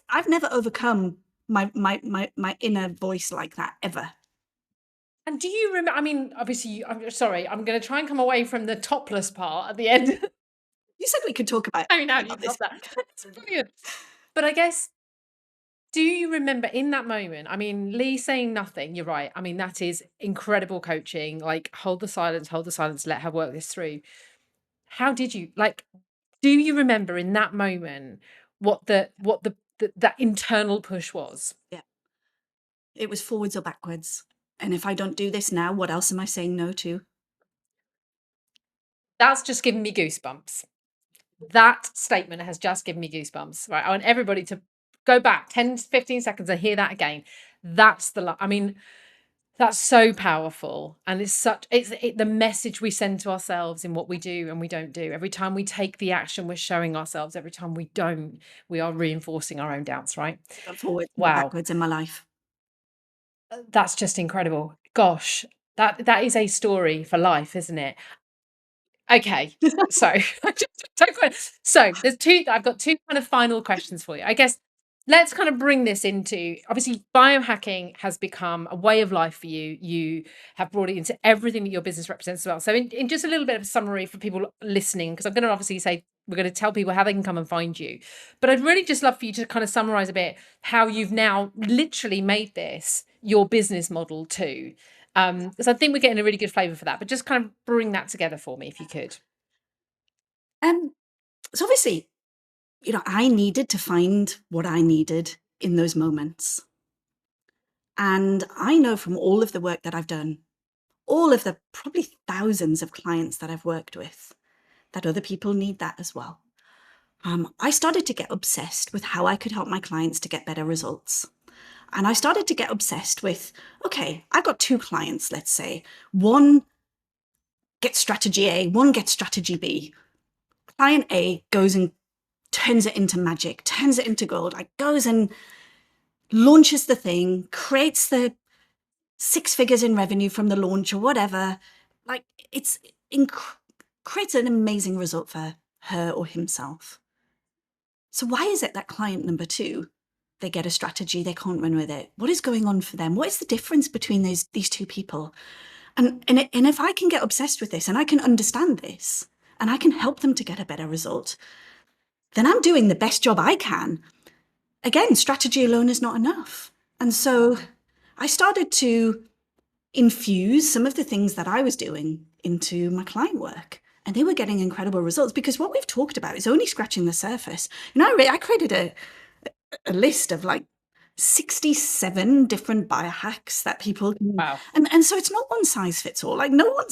I've never overcome my inner voice like that ever. And do you remember? I mean, obviously, I'm sorry. I'm going to try and come away from the topless part at the end. You said we could talk about I mean, how do you this. top that? It's brilliant. But I guess, do you remember in that moment? I mean, Lee saying nothing, you're right. I mean, that is incredible coaching. Like, hold the silence, let her work this through. How did you do you remember in that moment what that internal push was? Yeah, it was forwards or backwards. And if I don't do this now, what else am I saying no to? That's just given me goosebumps. That statement has just given me goosebumps, right? I want everybody to go back 10 to 15 seconds and hear that again. That's I mean, that's so powerful. And the message we send to ourselves in what we do and we don't do. Every time we take the action, we're showing ourselves. Every time we don't, we are reinforcing our own doubts, right? Forwards or Wow. backwards in my life. That's just incredible. Gosh, that is a story for life, isn't it? Okay. So, so there's two I've got two kind of final questions for you. I guess let's kind of bring this into, obviously, biohacking has become a way of life for you. You have brought it into everything that your business represents as well. So, in just a little bit of a summary for people listening, because I'm going to obviously say we're going to tell people how they can come and find you. But I'd really just love for you to kind of summarize a bit how you've now literally made this your business model too. Because I think we're getting a really good flavor for that. But just kind of bring that together for me, if you could. Um, so obviously, I needed to find what I needed in those moments. And I know from all of the work that I've done, all of the probably thousands of clients that I've worked with, that other people need that as well. I started to get obsessed with how I could help my clients to get better results. And I started to get obsessed with, okay, I've got two clients, let's say. One gets strategy A, one gets strategy B. Client A goes and turns it into magic, turns it into gold, like goes and launches the thing, creates the 6 figures in revenue from the launch or whatever. Like it's creates an amazing result for her or himself. So why is it that client number 2, they get a strategy, they can't run with it? What is going on for them? What is the difference between these two people? And if I can get obsessed with this and I can understand this and I can help them to get a better result, then I'm doing the best job I can. Again, strategy alone is not enough. And so I started to infuse some of the things that I was doing into my client work. And they were getting incredible results because what we've talked about is only scratching the surface. I created a list of like 67 different biohacks that people can. Wow. And so it's not one size fits all. Like no one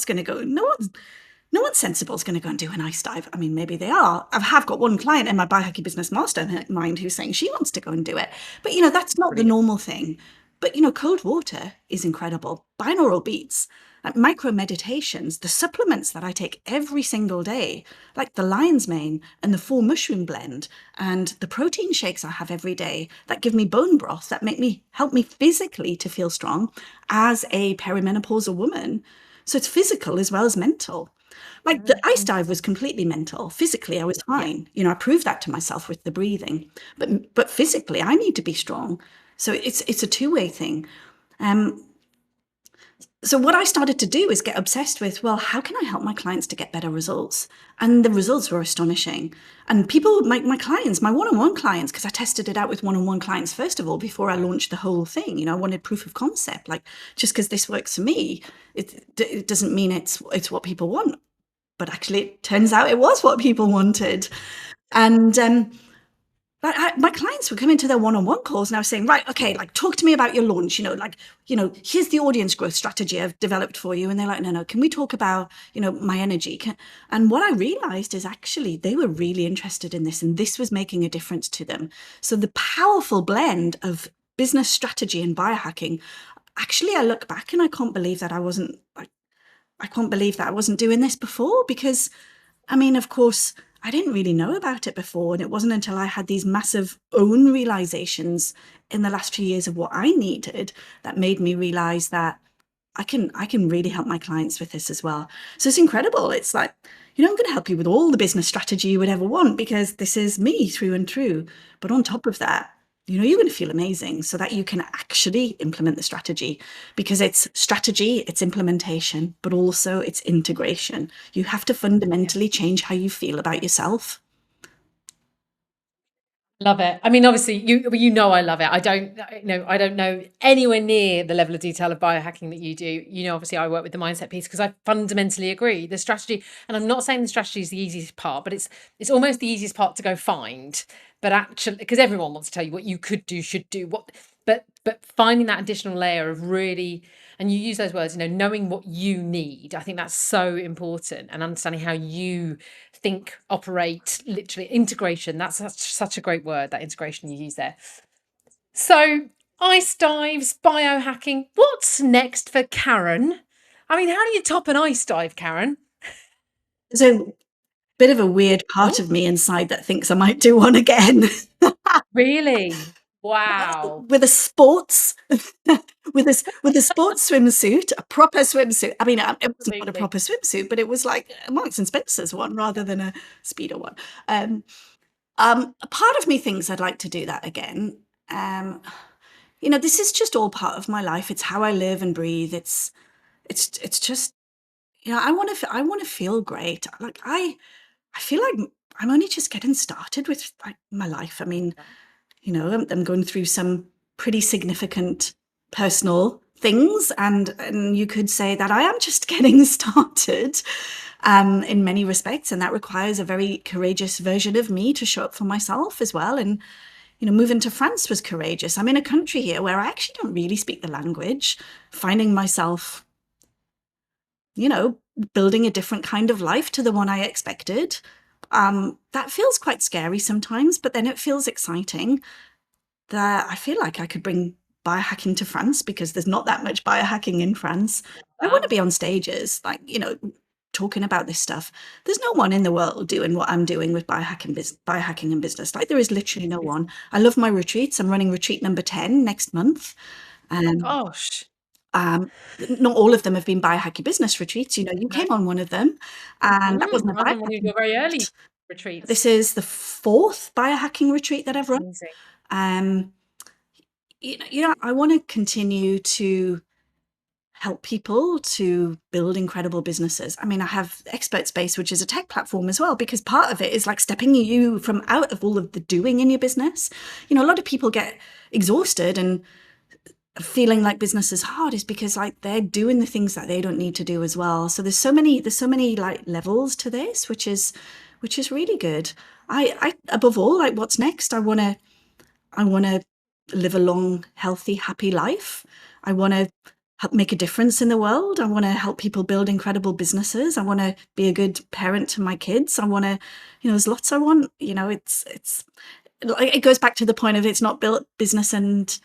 sensible is going to go and do an ice dive. I mean, maybe they are. I have got one client in my Biohack Your Business mastermind who's saying she wants to go and do it. But, that's not the normal thing. But, cold water is incredible. Binaural beats, like micro meditations, the supplements that I take every single day, like the lion's mane and the 4 mushroom blend and the protein shakes I have every day that give me bone broth, that help me physically to feel strong as a perimenopausal woman. So it's physical as well as mental. Like the ice dive was completely mental. Physically, I was fine. I proved that to myself with the breathing. But physically, I need to be strong. So it's a two-way thing. So what I started to do is get obsessed with, well, how can I help my clients to get better results? And the results were astonishing. And people, my clients, my one-on-one clients, because I tested it out with one-on-one clients, first of all, before I launched the whole thing, I wanted proof of concept. Like, just because this works for me, it doesn't mean it's what people want. But actually, it turns out it was what people wanted. And my clients were coming to their one-on-one calls and I was saying, right, okay, like talk to me about your launch, here's the audience growth strategy I've developed for you. And they're like, no, can we talk about, my energy? And what I realized is actually they were really interested in this and this was making a difference to them. So the powerful blend of business strategy and biohacking, actually, I look back and I can't believe that I wasn't doing this before because, of course, I didn't really know about it before. And it wasn't until I had these massive own realizations in the last few years of what I needed that made me realize that I can really help my clients with this as well. So it's incredible. It's like, I'm going to help you with all the business strategy you would ever want because this is me through and through. But on top of that, you're going to feel amazing so that you can actually implement the strategy because it's strategy, it's implementation, but also it's integration. You have to fundamentally change how you feel about yourself. Love it. I mean, obviously, I love it. I don't know anywhere near the level of detail of biohacking that you do. Obviously, I work with the mindset piece because I fundamentally agree. The strategy, and I'm not saying the strategy is the easiest part, but it's almost the easiest part to go find. But actually, because everyone wants to tell you what you could do, should do, but finding that additional layer of really, and you use those words, knowing what you need. I think that's so important, and understanding how you think, operate, literally integration. That's such a great word, that integration you use there. So ice dives, biohacking. What's next for Karen? I mean, how do you top an ice dive, Karen? There's a bit of a weird part of me inside that thinks I might do one again. Really? Wow. With a sports with a sports swimsuit, a proper swimsuit. I mean, it wasn't not a proper swimsuit, but it was like a Marks and Spencer's one rather than a Speedo one. A part of me thinks I'd like to do that again. This is just all part of my life. It's how I live and breathe. It's just, I want to feel great. Like I feel like I'm only just getting started with like my life. I mean, I'm going through some pretty significant personal things, and you could say that I am just getting started in many respects, and that requires a very courageous version of me to show up for myself as well. And moving to France was courageous. I'm in a country here where I actually don't really speak the language, finding myself, building a different kind of life to the one I expected. That feels quite scary sometimes, but then it feels exciting that I feel like I could bring biohacking to France because there's not that much biohacking in France. I want to be on stages, like, talking about this stuff. There's no one in the world doing what I'm doing with biohacking and business. Like, there is literally no one. I love my retreats. I'm running retreat number 10 next month. Um, Gosh. um, Not all of them have been biohacking business retreats. You No. came on one of them, and that wasn't a I was on one of biohacking your very early retreat. This retreats. is the fourth biohacking retreat that I've run. Amazing. Um, I want to continue to help people to build incredible businesses. I mean, I have ExpertSpace, which is a tech platform as well, because part of it is like stepping you from out of all of the doing in your business. A lot of people get exhausted and feeling like business is hard is because like they're doing the things that they don't need to do as well. So there's so many like levels to this, which is really good. I above all, like, what's next? I want to live a long, healthy, happy life. I want to help make a difference in the world. I want to help people build incredible businesses. I want to be a good parent to my kids. I want to, there's lots I want. It goes back to the point of it's not built business, and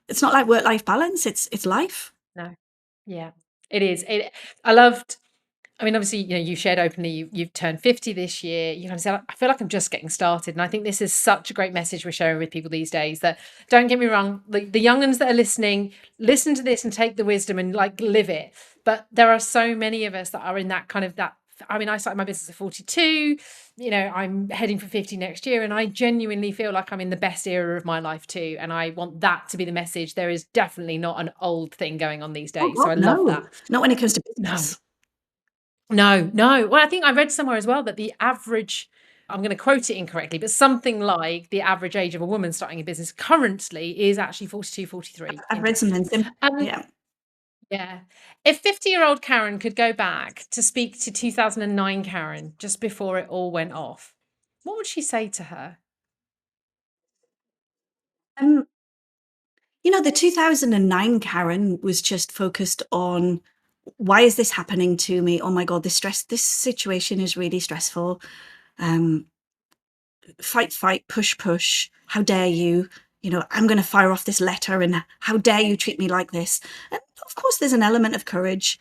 it's not like work-life balance. It's life. No. Yeah, it is. I loved. I mean, obviously, you shared openly. You've turned 50 this year. You kind of said, "I feel like I'm just getting started," and I think this is such a great message we're sharing with people these days. That, don't get me wrong, the young uns that are listening, listen to this and take the wisdom and like live it. But there are so many of us that are in that kind of that. I mean, I started my business at 42. I'm heading for 50 next year, and I genuinely feel like I'm in the best era of my life too. And I want that to be the message. There is definitely not an old thing going on these Oh days. So God, I love no, that. not when it comes to No, business. no, no. Well, I think I read somewhere as well that the average, I'm going to quote it incorrectly, but something like the average age of a woman starting a business currently is actually 42, 43 I've in read tech. something similar. Um, Yeah. yeah. If 50-year-old Karen could go back to speak to 2009 Karen just before it all went off, what would she say to her? Um, the 2009 Karen was just focused on, why is this happening to me? Oh my God, this situation is really stressful. Um, Fight, fight, push, push. How dare you? I'm going to fire off this letter, and how dare you treat me like this? And of course, there's an element of courage,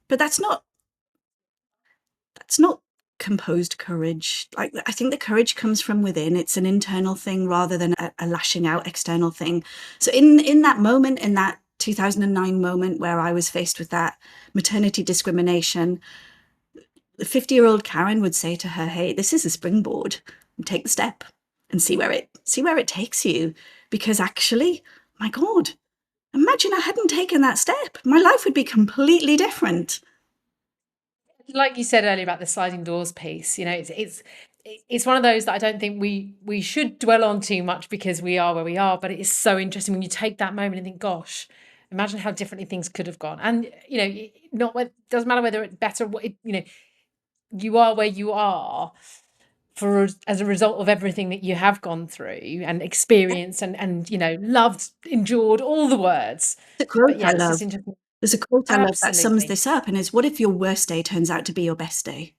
but that's not composed courage. Like, I think the courage comes from within. It's an internal thing rather than a lashing out external thing. So in that moment, in that 2009 moment where I was faced with that maternity discrimination, the 50-year-old Karen would say to her, "Hey, this is a springboard. Take the step and see where it takes you. Because actually, my God, imagine I hadn't taken that step. My life would be completely different." Like you said earlier about the sliding doors piece, it's one of those that I don't think we should dwell on too much because we are where we are. But it is so interesting when you take that moment and think, "Gosh, imagine how differently things could have gone." And not doesn't matter whether it's better. You are where you are as a result of everything that you have gone through and experienced and loved, endured, all the words. There's a quote But I yeah, it's just love. interesting. There's a quote I love that sums Absolutely, this up, and it's, "What if your worst day turns out to be your best day?"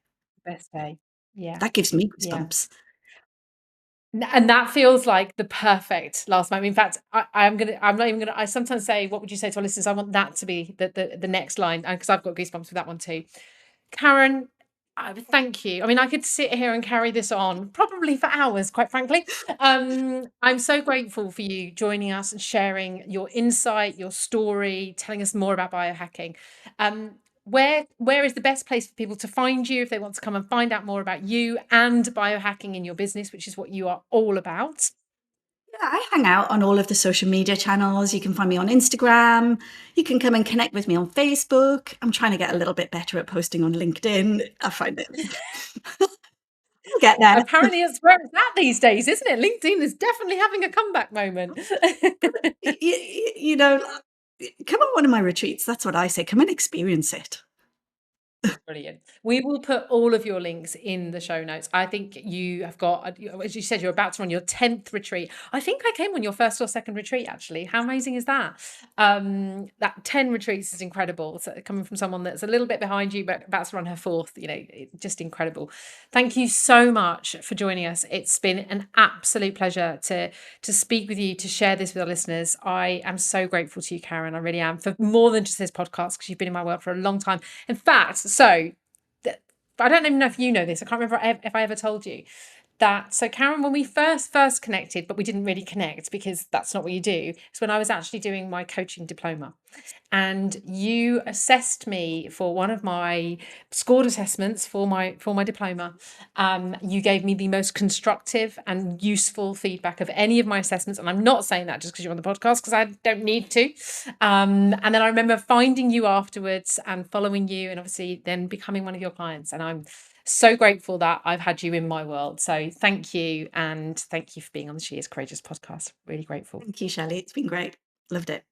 best day. Yeah, That gives me yeah. goosebumps. And that feels like the perfect last moment. In fact, I'm not even gonna, I sometimes say, what would you say to our listeners? I want that to be the next line, because I've got goosebumps with that one too. Karen, thank you. I mean, I could sit here and carry this on probably for hours, quite frankly. I'm so grateful for you joining us and sharing your insight, your story, telling us more about biohacking. Where is the best place for people to find you if they want to come and find out more about you and biohacking in your business, which is what you are all about? Yeah, I hang out on all of the social media channels. You can find me on Instagram. You can come and connect with me on Facebook. I'm trying to get a little bit better at posting on LinkedIn. I find it. We'll get there. Apparently, it's where it's at these days, isn't it? LinkedIn is definitely having a comeback moment. You know, come on one of my retreats. That's what I say. Come and experience it. Brilliant. We will put all of your links in the show notes. I think you have got, as you said, you're about to run your 10th retreat. I think I came on your first or second retreat, actually. How amazing is that? That 10 retreats is incredible. So coming from someone that's a little bit behind you, but about to run her fourth, just incredible. Thank you so much for joining us. It's been an absolute pleasure to speak with you, to share this with our listeners. I am so grateful to you, Karen. I really am, for more than just this podcast, because you've been in my world for a long time. In fact, I don't even know if you know this. I can't remember if I ever told you that. So Karen, when we first connected, but we didn't really connect because that's not what you do, it's when I was actually doing my coaching diploma. And you assessed me for one of my scored assessments for my diploma. You gave me the most constructive and useful feedback of any of my assessments, and I'm not saying that just because you're on the podcast, because I don't need to. And then I remember finding you afterwards and following you, and obviously then becoming one of your clients. And I'm so grateful that I've had you in my world. So thank you, and thank you for being on the She Is Courageous podcast. Really grateful. Thank you, Shelley. It's been great. Loved it.